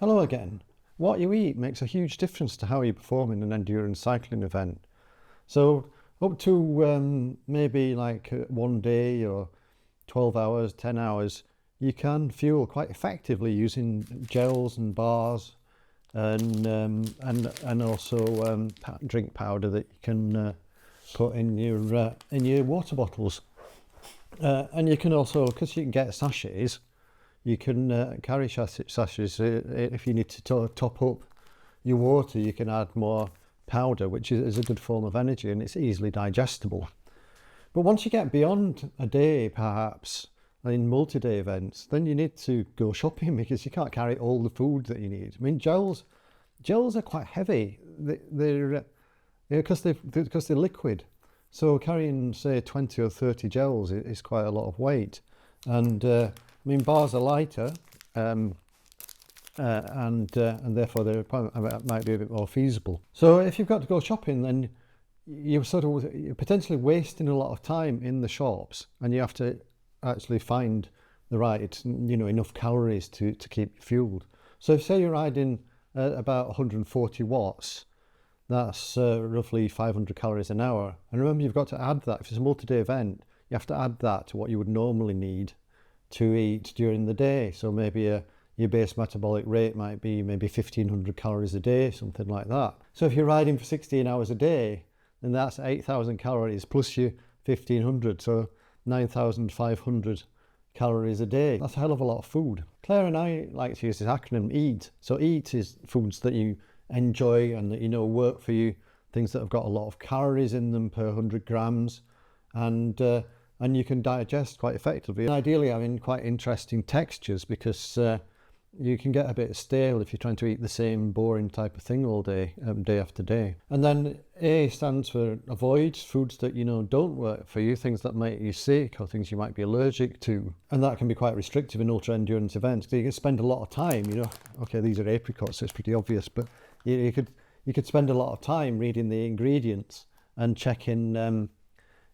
Hello again. What you eat makes a huge difference to how you perform in an endurance cycling event. So up to maybe like one day or 12 hours, 10 hours, you can fuel quite effectively using gels and bars and also drink powder that you can put in your water bottles. And you can also, because you can get sachets, you can carry sachets. If you need to top up your water, you can add more powder, which is a good form of energy, and it's easily digestible. But once you get beyond a day, perhaps, in multi-day events, then you need to go shopping because you can't carry all the food that you need. I mean, gels are quite heavy. They're because they're liquid. So carrying, say, 20 or 30 gels is quite a lot of weight. And I mean, bars are lighter, and therefore they might be a bit more feasible. So if you've got to go shopping, then you're potentially wasting a lot of time in the shops, and you have to actually find the right, enough calories to keep fueled. So if, say, you're riding about 140 watts, that's roughly 500 calories an hour. And remember, you've got to add that. If it's a multi-day event, you have to add that to what you would normally need to eat during the day. So maybe your base metabolic rate might be maybe 1,500 calories a day, something like that. So if you're riding for 16 hours a day, then that's 8,000 calories plus your 1,500, so 9,500 calories a day. That's a hell of a lot of food. Claire and I like to use this acronym EAT. So EAT is foods that you enjoy and that you know work for you, things that have got a lot of calories in them per 100 grams, and you can digest quite effectively. And ideally having quite interesting textures, because you can get a bit stale if you're trying to eat the same boring type of thing all day, day after day. And then A stands for avoid foods that don't work for you, things that make you sick or things you might be allergic to. And that can be quite restrictive in ultra endurance events. So you can spend a lot of time, okay, these are apricots, so it's pretty obvious, but you could spend a lot of time reading the ingredients and checking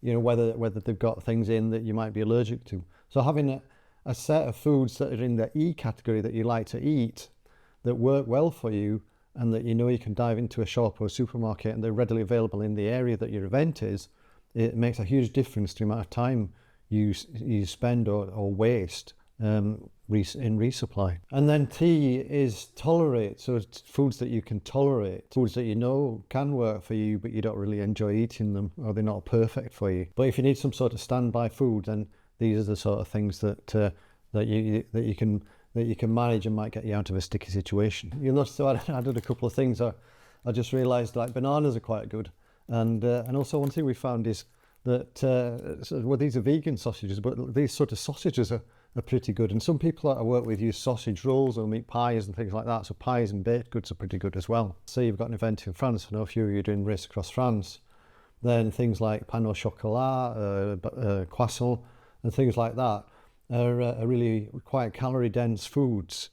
whether they've got things in that you might be allergic to. So having a set of foods that are in the E category that you like to eat, that work well for you, and that you can dive into a shop or a supermarket and they're readily available in the area that your event is, it makes a huge difference to the amount of time you spend or waste in resupply. And then T is tolerate. So it's foods that you can tolerate, foods that can work for you, but you don't really enjoy eating them, or they're not perfect for you. But if you need some sort of standby food, then these are the sort of things that you can manage and might get you out of a sticky situation. You'll notice that I did a couple of things. I just realised like bananas are quite good, and also one thing we found is that these are vegan sausages, but these sort of sausages are pretty good. And some people that I work with use sausage rolls or meat pies and things like that. So pies and baked goods are pretty good as well. Say you've got an event in France, I know a few of you are doing race across France, then things like pain au chocolat, croissant, and things like that are really quite calorie dense foods,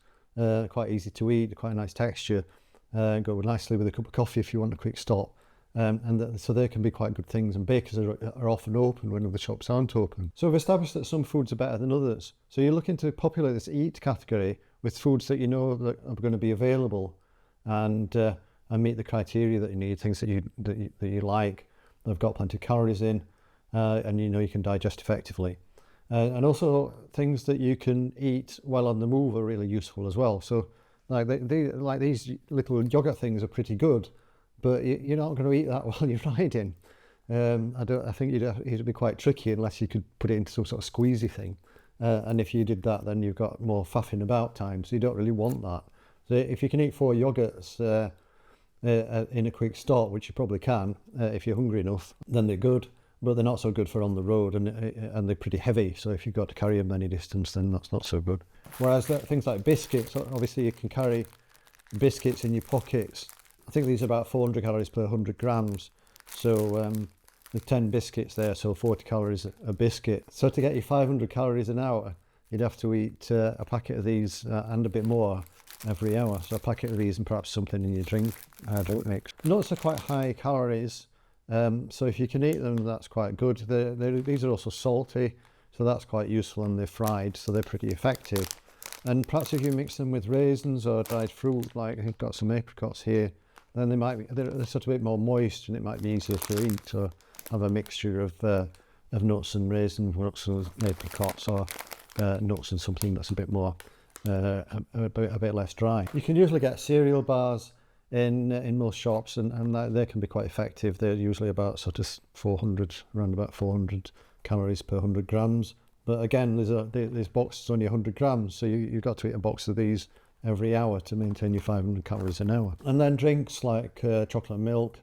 quite easy to eat, quite a nice texture, go nicely with a cup of coffee if you want a quick stop. So they can be quite good things, and bakers are often open when other shops aren't open. So we've established that some foods are better than others. So you're looking to populate this EAT category with foods that that are going to be available and meet the criteria that you need, things that you like, that have got plenty of calories in, and you can digest effectively. And also things that you can eat while on the move are really useful as well. So like these little yogurt things are pretty good, but you're not going to eat that while you're riding. I think it'd be quite tricky unless you could put it into some sort of squeezy thing. And if you did that, then you've got more faffing about time, so you don't really want that. So if you can eat 4 yogurts in a quick stop, which you probably can if you're hungry enough, then they're good. But they're not so good for on the road, and they're pretty heavy. So if you've got to carry them any distance, then that's not so good. Whereas things like biscuits, obviously you can carry biscuits in your pockets. I think these are about 400 calories per 100 grams. So with 10 biscuits there, so 40 calories a biscuit. So to get you 500 calories an hour, you'd have to eat a packet of these and a bit more every hour. So a packet of these and perhaps something in your drink mix. Nuts are quite high calories. So if you can eat them, that's quite good. These are also salty, so that's quite useful, and they're fried, so they're pretty effective. And perhaps if you mix them with raisins or dried fruit, like I've got some apricots here, then they're sort of a bit more moist and it might be easier to eat. So have a mixture of nuts and raisins, nuts and apricots, or nuts and something that's a bit more, a bit less dry. You can usually get cereal bars in most shops, and they can be quite effective. They're usually about sort of around about 400 calories per 100 grams. But again, this box is only 100 grams, so you've got to eat a box of these every hour to maintain your 500 calories an hour. And then drinks like chocolate milk,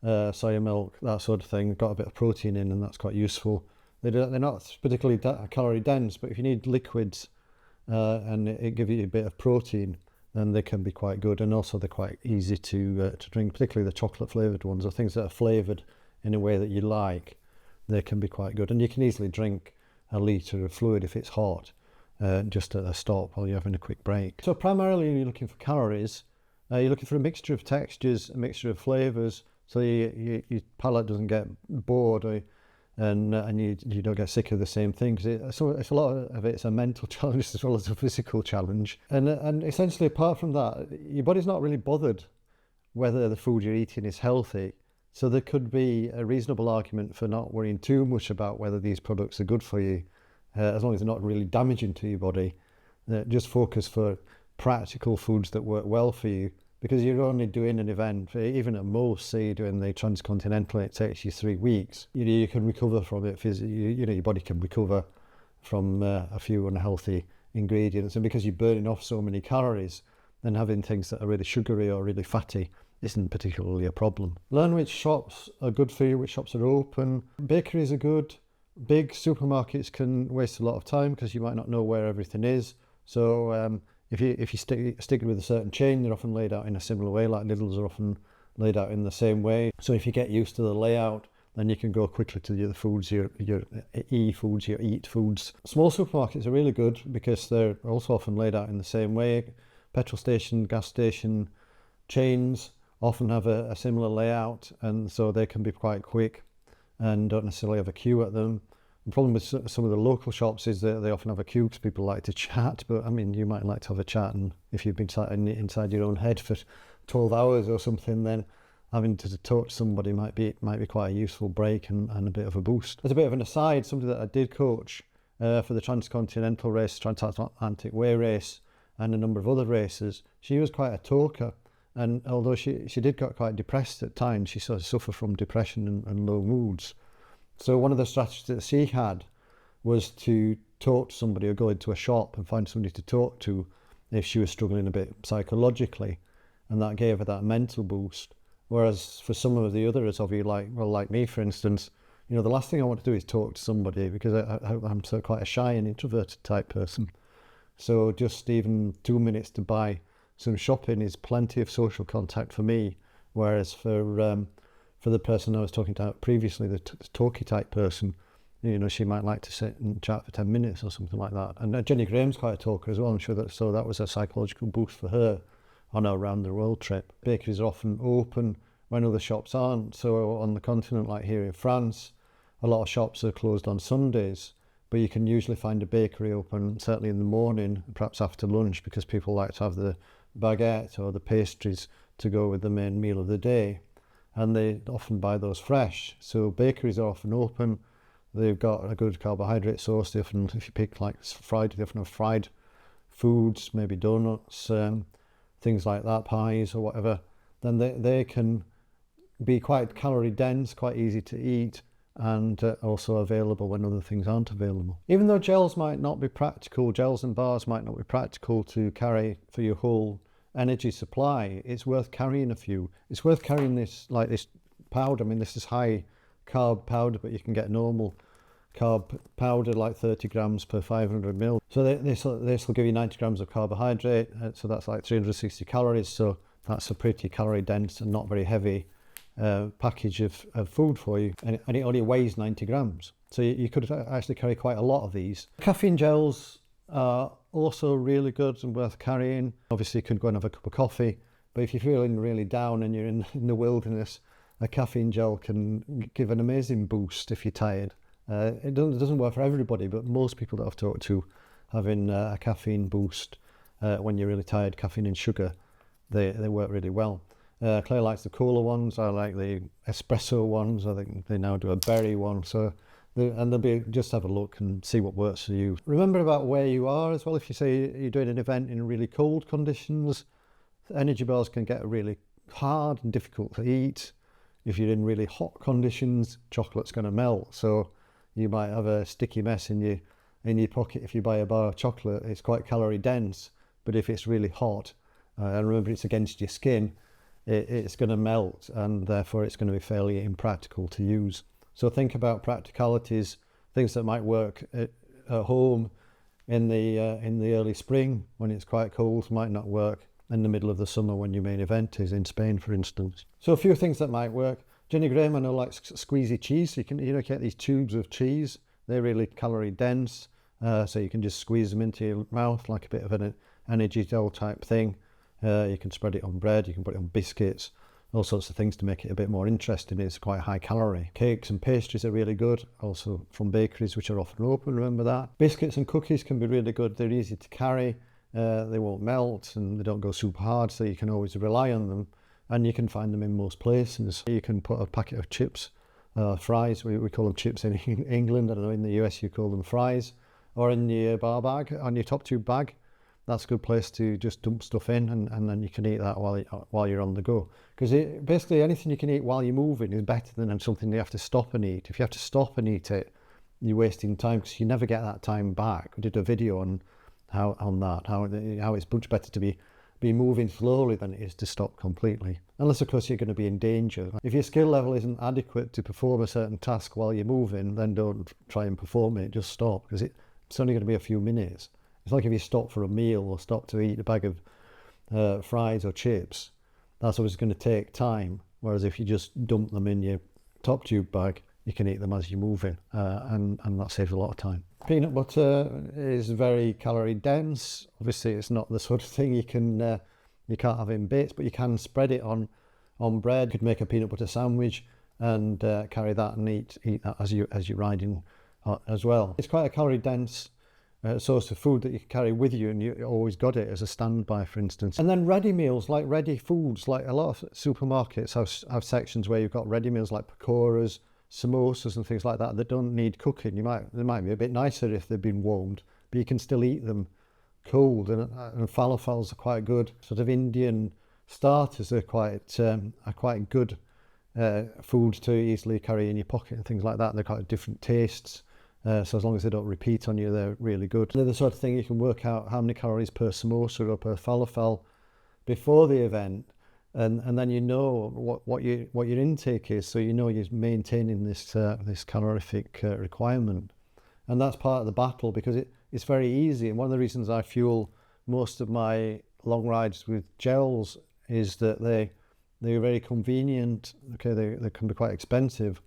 soya milk, that sort of thing, got a bit of protein in, and that's quite useful. They're not particularly calorie dense, but if you need liquids and it gives you a bit of protein, then they can be quite good. And also they're quite easy to drink, particularly the chocolate flavoured ones, or things that are flavoured in a way that you like. They can be quite good, and you can easily drink a litre of fluid if it's hot, just at a stop while you're having a quick break. So primarily you're looking for calories. You're looking for a mixture of textures, a mixture of flavours, so your palate doesn't get bored, and you don't get sick of the same thing. So it's a lot of it's a mental challenge as well as a physical challenge. And essentially, apart from that, your body's not really bothered whether the food you're eating is healthy. So there could be a reasonable argument for not worrying too much about whether these products are good for you, as long as they're not really damaging to your body. Just focus for practical foods that work well for you, because you're only doing an event, even at most, say you're doing the transcontinental, it takes you 3 weeks. You can recover from it physically. Your body can recover from a few unhealthy ingredients, and because you're burning off so many calories, then having things that are really sugary or really fatty isn't particularly a problem. Learn which shops are good for you, which shops are open. Bakeries are good. Big supermarkets can waste a lot of time because you might not know where everything is. So if you stick with a certain chain, they're often laid out in a similar way, like Lidl's are often laid out in the same way. So if you get used to the layout, then you can go quickly to the other foods, your e-foods, your eat foods. Small supermarkets are really good because they're also often laid out in the same way. Petrol station, gas station chains often have a similar layout, and so they can be quite quick and don't necessarily have a queue at them. The problem with some of the local shops is that they often have a queue because people like to chat, but I mean, you might like to have a chat, and if you've been sat inside your own head for 12 hours or something, then having to talk to somebody might be quite a useful break and a bit of a boost. As a bit of an aside, something that I did coach for the Transcontinental race, Transatlantic Way race, and a number of other races, she was quite a talker. And although she did get quite depressed at times, she sort of suffered from depression and low moods. So one of the strategies that she had was to talk to somebody or go into a shop and find somebody to talk to if she was struggling a bit psychologically. And that gave her that mental boost. Whereas for some of the others of you, like me, for instance, the last thing I want to do is talk to somebody because I'm sort of quite a shy and introverted type person. So just even 2 minutes to buy some shopping is plenty of social contact for me, whereas for the person I was talking to previously, the talky type person, she might like to sit and chat for 10 minutes or something like that. And Jenny Graham's quite a talker as well, I'm sure that was a psychological boost for her on our round the world trip. Bakeries are often open when other shops aren't. So on the continent, like here in France, a lot of shops are closed on Sundays, but you can usually find a bakery open certainly in the morning, perhaps after lunch, because people like to have the baguette or the pastries to go with the main meal of the day, and they often buy those fresh. So bakeries are often open. They've got a good carbohydrate source. They often, if you pick like fried, they often have fried foods, maybe donuts, things like that, pies or whatever. Then they can be quite calorie dense, quite easy to eat, and also available when other things aren't available. Even though gels and bars might not be practical to carry for your whole energy supply, it's worth carrying a few. It's worth carrying this powder. I mean, this is high carb powder, but you can get normal carb powder like 30 grams per 500 ml. So this will give you 90 grams of carbohydrate, so that's like 360 calories. So that's a pretty calorie dense and not very heavy package of food for you, and it only weighs 90 grams. So you could actually carry quite a lot of these. Caffeine gels are also really good and worth carrying. Obviously you could go and have a cup of coffee, but if you're feeling really down and you're in the wilderness, a caffeine gel can give an amazing boost if you're tired. It doesn't work for everybody, but most people that I've talked to having a caffeine boost when you're really tired. Caffeine and sugar, they work really well. Claire likes the cola ones. I like the espresso ones. I think they now do a berry one. So, and they'll be, just have a look and see what works for you. Remember about where you are as well. If you say you're doing an event in really cold conditions, energy bars can get really hard and difficult to eat. If you're in really hot conditions, chocolate's going to melt. So you might have a sticky mess in your pocket if you buy a bar of chocolate. It's quite calorie dense, but if it's really hot, and remember it's against your skin, it's going to melt, and therefore it's going to be fairly impractical to use. So think about practicalities, things that might work at home in the early spring when it's quite cold, might not work in the middle of the summer when your main event is in Spain, for instance. So a few things that might work. Jenny Graham, I know, likes squeezy cheese. So you can get these tubes of cheese. They're really calorie dense, so you can just squeeze them into your mouth like a bit of an energy gel type thing. You can spread it on bread, you can put it on biscuits, all sorts of things to make it a bit more interesting. It's quite high calorie. Cakes and pastries are really good, also from bakeries which are often open, remember that. Biscuits and cookies can be really good. They're easy to carry, they won't melt, and they don't go super hard, so you can always rely on them, and you can find them in most places. You can put a packet of chips, fries, we call them chips in England, I don't know, in the US you call them fries, or in your bar bag, on your top tube bag. That's a good place to just dump stuff in, and then you can eat that while you're on the go. Because basically anything you can eat while you're moving is better than something you have to stop and eat. If you have to stop and eat it, you're wasting time because you never get that time back. We did a video on how it's much better to be moving slowly than it is to stop completely. Unless of course you're going to be in danger. If your skill level isn't adequate to perform a certain task while you're moving, then don't try and perform it, just stop, because it's only going to be a few minutes. It's like if you stop for a meal or stop to eat a bag of fries or chips, that's always going to take time. Whereas if you just dump them in your top tube bag, you can eat them as you're moving, and that saves a lot of time. Peanut butter is very calorie dense. Obviously, it's not the sort of thing you can't have in bits, but you can spread it on bread. You could make a peanut butter sandwich and carry that and eat that as you're riding as well. It's quite a calorie dense source of food that you can carry with you, and you always got it as a standby, for instance. And then ready meals, like ready foods, like a lot of supermarkets have sections where you've got ready meals like pakoras, samosas and things like that don't need cooking. They might be a bit nicer if they've been warmed, but you can still eat them cold. And falafels are quite good. Sort of Indian starters are quite good food to easily carry in your pocket and things like that. They've got different tastes. So as long as they don't repeat on you, they're really good. They're the sort of thing you can work out how many calories per samosa or per falafel before the event, and then you know what your intake is, so you know you're maintaining this calorific requirement. And that's part of the battle, because it's very easy. And one of the reasons I fuel most of my long rides with gels is that they're very convenient. Okay, they can be quite expensive,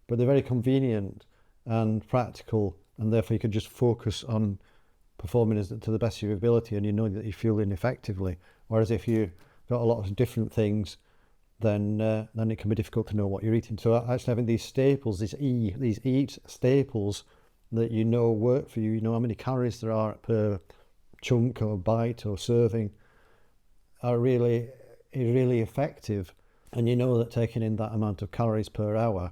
but they're very convenient and practical, and therefore you can just focus on performing to the best of your ability, and you know that you're fueling effectively. Whereas if you've got a lot of different things, then it can be difficult to know what you're eating. So actually having these staples, these eat staples that you know work for you, you know how many calories there are per chunk or bite or serving, are really effective, and you know that taking in that amount of calories per hour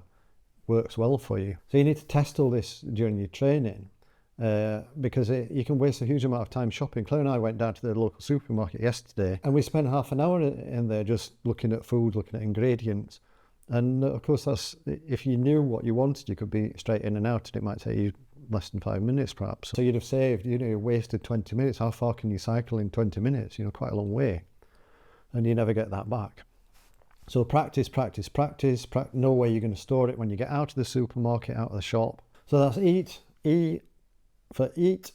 works well for you. So you need to test all this during your training, because you can waste a huge amount of time shopping. Claire and I went down to the local supermarket yesterday, and we spent half an hour in there just looking at food, looking at ingredients. And of course, that's, if you knew what you wanted, you could be straight in and out, and it might take you less than 5 minutes perhaps. So you'd have saved, you wasted 20 minutes. How far can you cycle in 20 minutes? Quite a long way, and you never get that back. So practice, know where you're going to store it when you get out of the supermarket, out of the shop. So that's eat,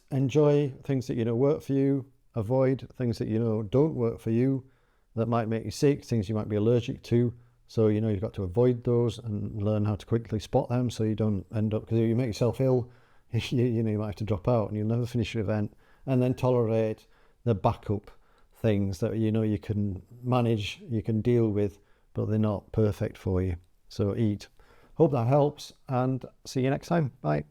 enjoy things that work for you, avoid things that don't work for you, that might make you sick, things you might be allergic to. So you've got to avoid those and learn how to quickly spot them, so you don't end up, because if you make yourself ill, you might have to drop out and you'll never finish your event. And then tolerate the backup things that you can manage, you can deal with, but they're not perfect for you. So eat. Hope that helps, and see you next time. Bye.